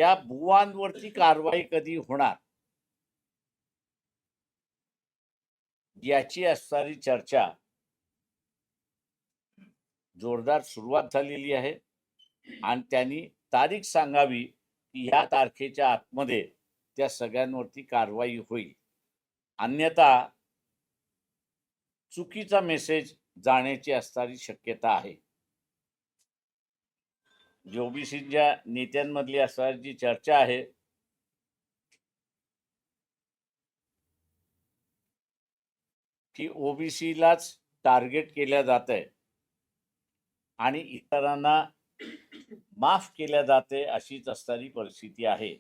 या बुवांवरती कारवाई कधी होणार याची असणारी चर्चा जोरदार सुरुवात झालेली आहे आणि त्यांनी तारीख सांगावी की ह्या तारखेच्या आतमध्ये त्या सगळ्यांवरती कारवाई होईल. अन्यथा चुकीचा मेसेज जाण्याची असणारी शक्यता आहे. ओबीसीच्या नेत्यांमधली असणारी जी चर्चा आहे की ओबीसीलाच टार्गेट केल्या जात आहे आणि इतरांना माफ केल्या जाते अशीच असणारी परिस्थिती आहे.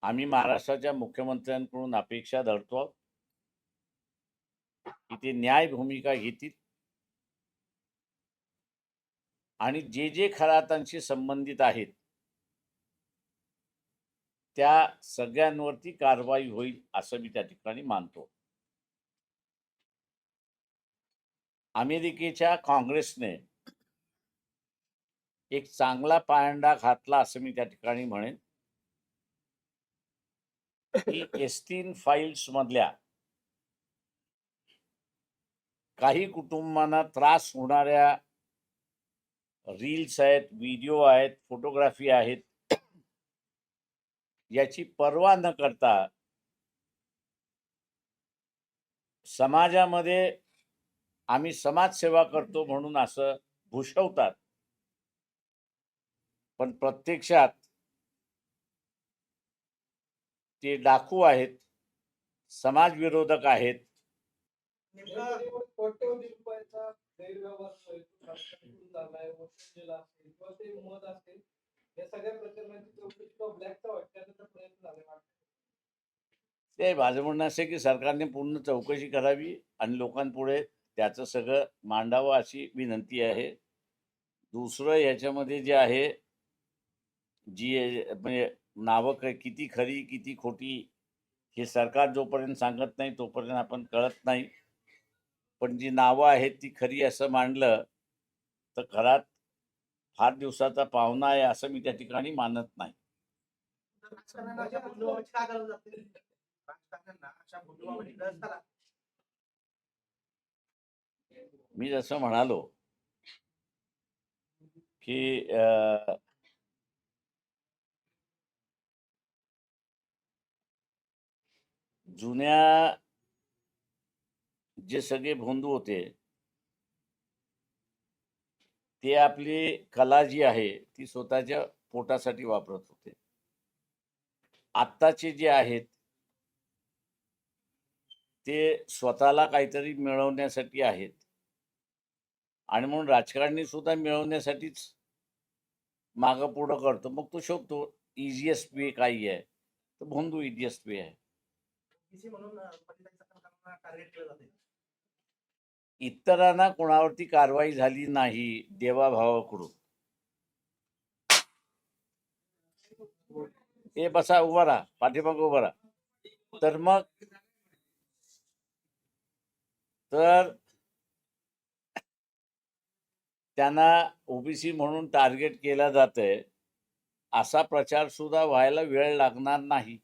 आम्ही महाराष्ट्राच्या मुख्यमंत्र्यांकडून अपेक्षा धरतो की ते न्याय भूमिका घेतील आणि जे जे खरातांशी संबंधित आहेत त्या सगळ्यांवरती कारवाई होईल असं मी त्या ठिकाणी मानतो. अमेरिकेच्या काँग्रेसने एक चांगला पायंडा घातला असं मी त्या ठिकाणी म्हणेन की एस्टीन फाईल्स मधल्या काही कुटुंबांना त्रास होणाऱ्या रील्स आहेत, व्हिडिओ आहेत, फोटोग्राफी आहेत, याची पर्वा न करता समाजामध्ये आम्ही समाजसेवा करतो म्हणून असं भूषवतात, पण प्रत्यक्षात ते डाकू आहेत, समाजविरोधक आहेत. ते माझं म्हणणं असं की सरकारने पूर्ण चौकशी करावी आणि लोकांपुढे त्याचं सगळं मांडावं अशी विनंती आहे. दुसरं याच्यामध्ये जे आहे जी म्हणजे नावं किती खरी किती खोटी हे सरकार जोपर्यंत सांगत नाही तोपर्यंत आपण कळत नाही. पण जी नावं आहेत ती खरी असं मांडलं तर घरात फार दिवसाचा पाहुणा आहे असं मी त्या ठिकाणी मानत नाही. मी जसं म्हणालो की जुन्या जे सगळे भोंदू होते ते आपली कला जी आहे ती स्वतःच्या पोटासाठी वापरत होते. आत्ताचे जे आहेत ते स्वतःला काहीतरी मिळवण्यासाठी आहेत आणि म्हणून राजकारणी सुद्धा मिळवण्यासाठीच मागं पुढं करतो. मग तो शोधतो इझिएस्ट वे काही आहे, तर भोंदू इझिएस्ट वे आहे. इतरांना कोणावरती कारवाई झाली नाही देवाभावाकडून. हे बसा, उभा राहा, पाठीमागं उभा राहा. तर मग तर त्यांना ओबीसी म्हणून टार्गेट केला जातंय असा प्रचार सुद्धा व्हायला वेळ लागणार नाही.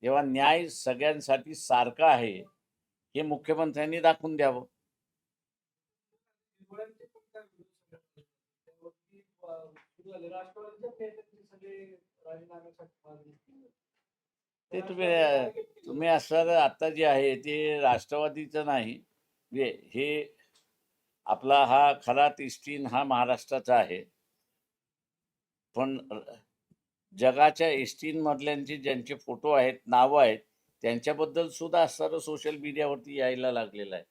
जेव्हा न्याय सगळ्यांसाठी सारखा आहे हे मुख्यमंत्र्यांनी दाखवून द्यावं. ते तुम्ही असं आता जे आहे ते राष्ट्रवादीचं नाही, हे आपला हा खरा एसटीन हा महाराष्ट्राचा आहे. पण जगाच्या एसटीन मधल्यांचे ज्यांचे फोटो आहेत, नावं आहेत, त्यांच्याबद्दल सुद्धा असणारं सोशल मीडियावरती यायला लागलेलं आहे.